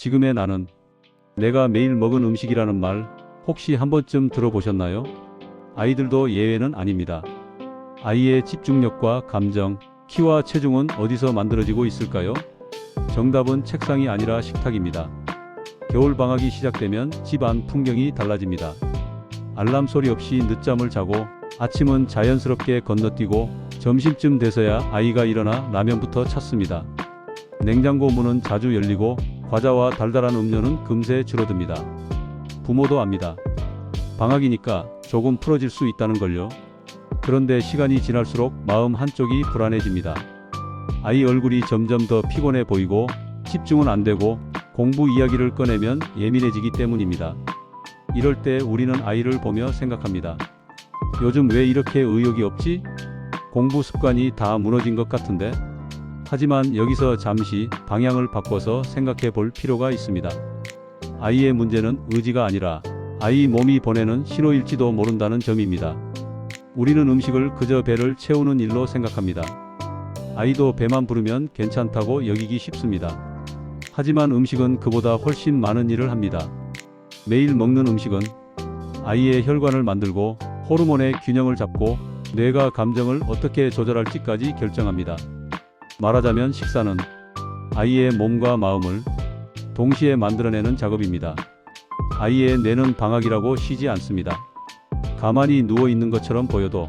지금의 나는 내가 매일 먹은 음식이라는 말 혹시 한 번쯤 들어보셨나요? 아이들도 예외는 아닙니다. 아이의 집중력과 감정, 키와 체중은 어디서 만들어지고 있을까요? 정답은 책상이 아니라 식탁입니다. 겨울 방학이 시작되면 집안 풍경이 달라집니다. 알람 소리 없이 늦잠을 자고 아침은 자연스럽게 건너뛰고 점심쯤 돼서야 아이가 일어나 라면부터 찾습니다. 냉장고 문은 자주 열리고 과자와 달달한 음료는 금세 줄어듭니다. 부모도 압니다. 방학이니까 조금 풀어질 수 있다는 걸요. 그런데 시간이 지날수록 마음 한쪽이 불안해집니다. 아이 얼굴이 점점 더 피곤해 보이고 집중은 안 되고 공부 이야기를 꺼내면 예민해지기 때문입니다. 이럴 때 우리는 아이를 보며 생각합니다. 요즘 왜 이렇게 의욕이 없지? 공부 습관이 다 무너진 것 같은데? 하지만 여기서 잠시 방향을 바꿔서 생각해 볼 필요가 있습니다. 아이의 문제는 의지가 아니라 아이 몸이 보내는 신호일지도 모른다는 점입니다. 우리는 음식을 그저 배를 채우는 일로 생각합니다. 아이도 배만 부르면 괜찮다고 여기기 쉽습니다. 하지만 음식은 그보다 훨씬 많은 일을 합니다. 매일 먹는 음식은 아이의 혈관을 만들고 호르몬의 균형을 잡고 뇌가 감정을 어떻게 조절할지까지 결정합니다. 말하자면 식사는 아이의 몸과 마음을 동시에 만들어내는 작업입니다. 아이의 뇌는 방학이라고 쉬지 않습니다. 가만히 누워 있는 것처럼 보여도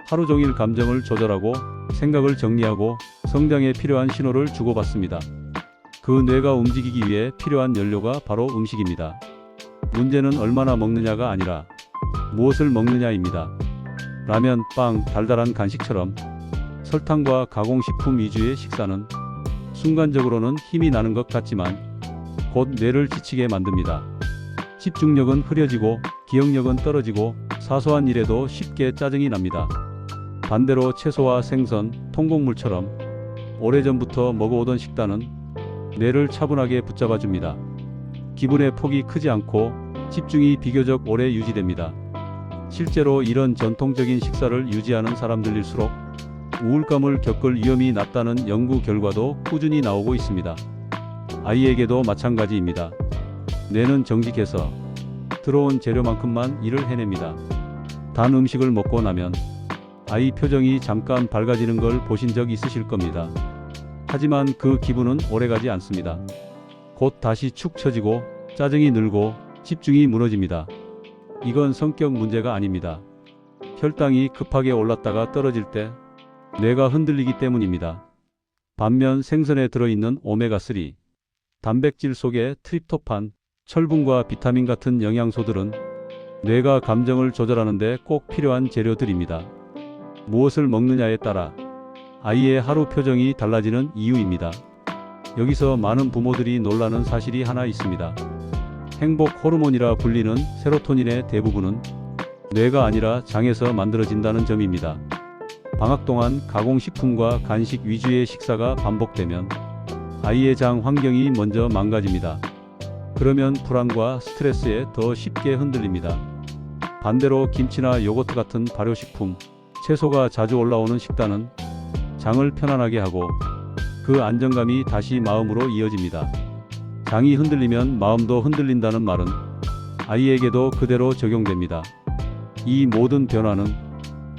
하루 종일 감정을 조절하고 생각을 정리하고 성장에 필요한 신호를 주고받습니다. 그 뇌가 움직이기 위해 필요한 연료가 바로 음식입니다. 문제는 얼마나 먹느냐가 아니라 무엇을 먹느냐입니다. 라면, 빵, 달달한 간식처럼 설탕과 가공식품 위주의 식사는 순간적으로는 힘이 나는 것 같지만 곧 뇌를 지치게 만듭니다. 집중력은 흐려지고 기억력은 떨어지고 사소한 일에도 쉽게 짜증이 납니다. 반대로 채소와 생선, 통곡물처럼 오래전부터 먹어오던 식단은 뇌를 차분하게 붙잡아줍니다. 기분의 폭이 크지 않고 집중이 비교적 오래 유지됩니다. 실제로 이런 전통적인 식사를 유지하는 사람들일수록 우울감을 겪을 위험이 낮다는 연구 결과도 꾸준히 나오고 있습니다. 아이에게도 마찬가지입니다. 뇌는 정직해서 들어온 재료만큼만 일을 해냅니다. 단 음식을 먹고 나면 아이 표정이 잠깐 밝아지는 걸 보신 적 있으실 겁니다. 하지만 그 기분은 오래가지 않습니다. 곧 다시 축 처지고 짜증이 늘고 집중이 무너집니다. 이건 성격 문제가 아닙니다. 혈당이 급하게 올랐다가 떨어질 때 뇌가 흔들리기 때문입니다. 반면 생선에 들어있는 오메가3, 단백질 속의 트립토판, 철분과 비타민 같은 영양소들은 뇌가 감정을 조절하는 데 꼭 필요한 재료들입니다. 무엇을 먹느냐에 따라 아이의 하루 표정이 달라지는 이유입니다. 여기서 많은 부모들이 놀라는 사실이 하나 있습니다. 행복 호르몬이라 불리는 세로토닌의 대부분은 뇌가 아니라 장에서 만들어진다는 점입니다. 방학 동안 가공식품과 간식 위주의 식사가 반복되면 아이의 장 환경이 먼저 망가집니다. 그러면 불안과 스트레스에 더 쉽게 흔들립니다. 반대로 김치나 요거트 같은 발효식품, 채소가 자주 올라오는 식단은 장을 편안하게 하고 그 안정감이 다시 마음으로 이어집니다. 장이 흔들리면 마음도 흔들린다는 말은 아이에게도 그대로 적용됩니다. 이 모든 변화는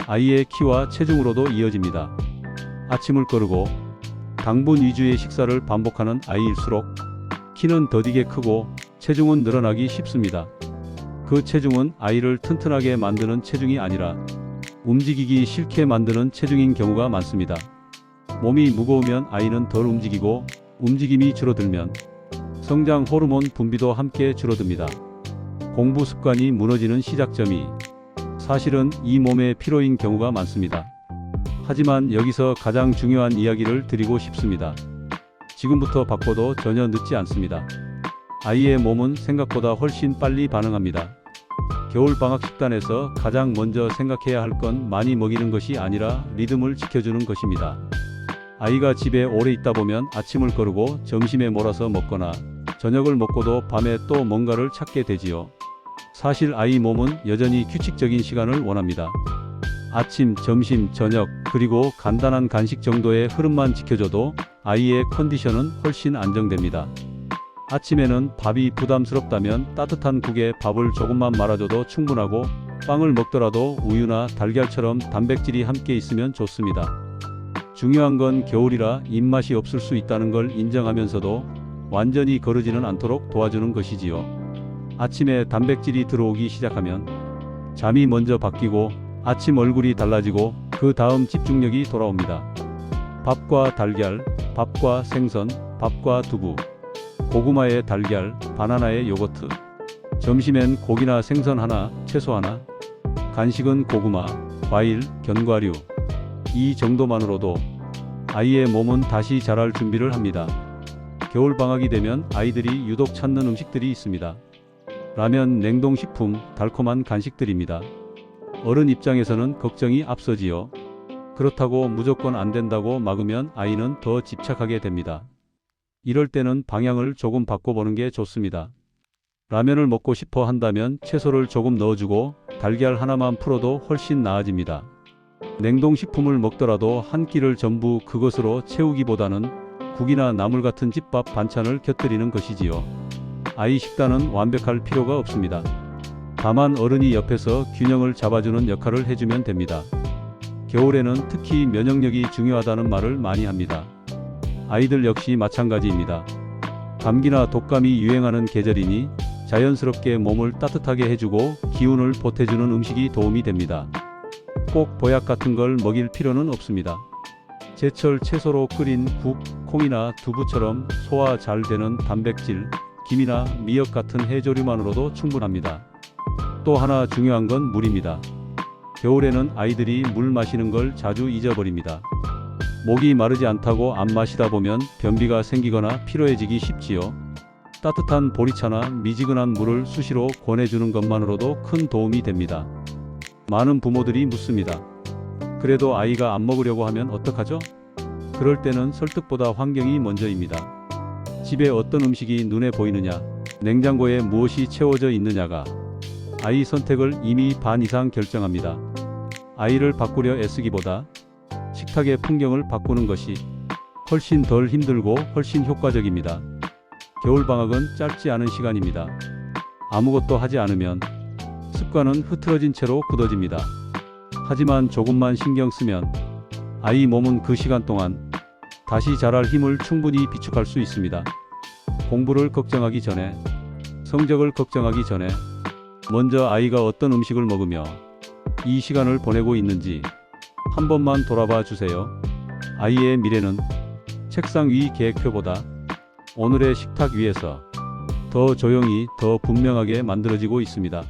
아이의 키와 체중으로도 이어집니다. 아침을 거르고 당분 위주의 식사를 반복하는 아이일수록 키는 더디게 크고 체중은 늘어나기 쉽습니다. 그 체중은 아이를 튼튼하게 만드는 체중이 아니라 움직이기 싫게 만드는 체중인 경우가 많습니다. 몸이 무거우면 아이는 덜 움직이고 움직임이 줄어들면 성장 호르몬 분비도 함께 줄어듭니다. 공부 습관이 무너지는 시작점이 사실은 이 몸의 피로인 경우가 많습니다. 하지만 여기서 가장 중요한 이야기를 드리고 싶습니다. 지금부터 바꿔도 전혀 늦지 않습니다. 아이의 몸은 생각보다 훨씬 빨리 반응합니다. 겨울방학 식단에서 가장 먼저 생각해야 할 건 많이 먹이는 것이 아니라 리듬을 지켜주는 것입니다. 아이가 집에 오래 있다 보면 아침을 거르고 점심에 몰아서 먹거나 저녁을 먹고도 밤에 또 뭔가를 찾게 되지요. 사실 아이 몸은 여전히 규칙적인 시간을 원합니다. 아침, 점심, 저녁, 그리고 간단한 간식 정도의 흐름만 지켜줘도 아이의 컨디션은 훨씬 안정됩니다. 아침에는 밥이 부담스럽다면 따뜻한 국에 밥을 조금만 말아줘도 충분하고, 빵을 먹더라도 우유나 달걀처럼 단백질이 함께 있으면 좋습니다. 중요한 건 겨울이라 입맛이 없을 수 있다는 걸 인정하면서도 완전히 거르지는 않도록 도와주는 것이지요. 아침에 단백질이 들어오기 시작하면 잠이 먼저 바뀌고 아침 얼굴이 달라지고 그 다음 집중력이 돌아옵니다. 밥과 달걀, 밥과 생선, 밥과 두부, 고구마에 달걀, 바나나에 요거트, 점심엔 고기나 생선 하나, 채소 하나, 간식은 고구마, 과일, 견과류. 이 정도만으로도 아이의 몸은 다시 자랄 준비를 합니다. 겨울방학이 되면 아이들이 유독 찾는 음식들이 있습니다. 라면, 냉동식품, 달콤한 간식들입니다. 어른 입장에서는 걱정이 앞서지요. 그렇다고 무조건 안 된다고 막으면 아이는 더 집착하게 됩니다. 이럴 때는 방향을 조금 바꿔보는 게 좋습니다. 라면을 먹고 싶어 한다면 채소를 조금 넣어주고 달걀 하나만 풀어도 훨씬 나아집니다. 냉동식품을 먹더라도 한 끼를 전부 그것으로 채우기보다는 국이나 나물 같은 집밥 반찬을 곁들이는 것이지요. 아이 식단은 완벽할 필요가 없습니다. 다만 어른이 옆에서 균형을 잡아주는 역할을 해주면 됩니다. 겨울에는 특히 면역력이 중요하다는 말을 많이 합니다. 아이들 역시 마찬가지입니다. 감기나 독감이 유행하는 계절이니 자연스럽게 몸을 따뜻하게 해주고 기운을 보태주는 음식이 도움이 됩니다. 꼭 보약 같은 걸 먹일 필요는 없습니다. 제철 채소로 끓인 국, 콩이나 두부처럼 소화 잘 되는 단백질, 김이나 미역 같은 해조류만으로도 충분합니다. 또 하나 중요한 건 물입니다. 겨울에는 아이들이 물 마시는 걸 자주 잊어버립니다. 목이 마르지 않다고 안 마시다 보면 변비가 생기거나 피로해지기 쉽지요. 따뜻한 보리차나 미지근한 물을 수시로 권해주는 것만으로도 큰 도움이 됩니다. 많은 부모들이 묻습니다. 그래도 아이가 안 먹으려고 하면 어떡하죠? 그럴 때는 설득보다 환경이 먼저입니다. 집에 어떤 음식이 눈에 보이느냐, 냉장고에 무엇이 채워져 있느냐가 아이 선택을 이미 반 이상 결정합니다. 아이를 바꾸려 애쓰기보다 식탁의 풍경을 바꾸는 것이 훨씬 덜 힘들고 훨씬 효과적입니다. 겨울방학은 짧지 않은 시간입니다. 아무것도 하지 않으면 습관은 흐트러진 채로 굳어집니다. 하지만 조금만 신경 쓰면 아이 몸은 그 시간 동안 다시 자랄 힘을 충분히 비축할 수 있습니다. 공부를 걱정하기 전에, 성적을 걱정하기 전에 먼저 아이가 어떤 음식을 먹으며 이 시간을 보내고 있는지 한 번만 돌아봐 주세요. 아이의 미래는 책상 위 계획표보다 오늘의 식탁 위에서 더 조용히, 더 분명하게 만들어지고 있습니다.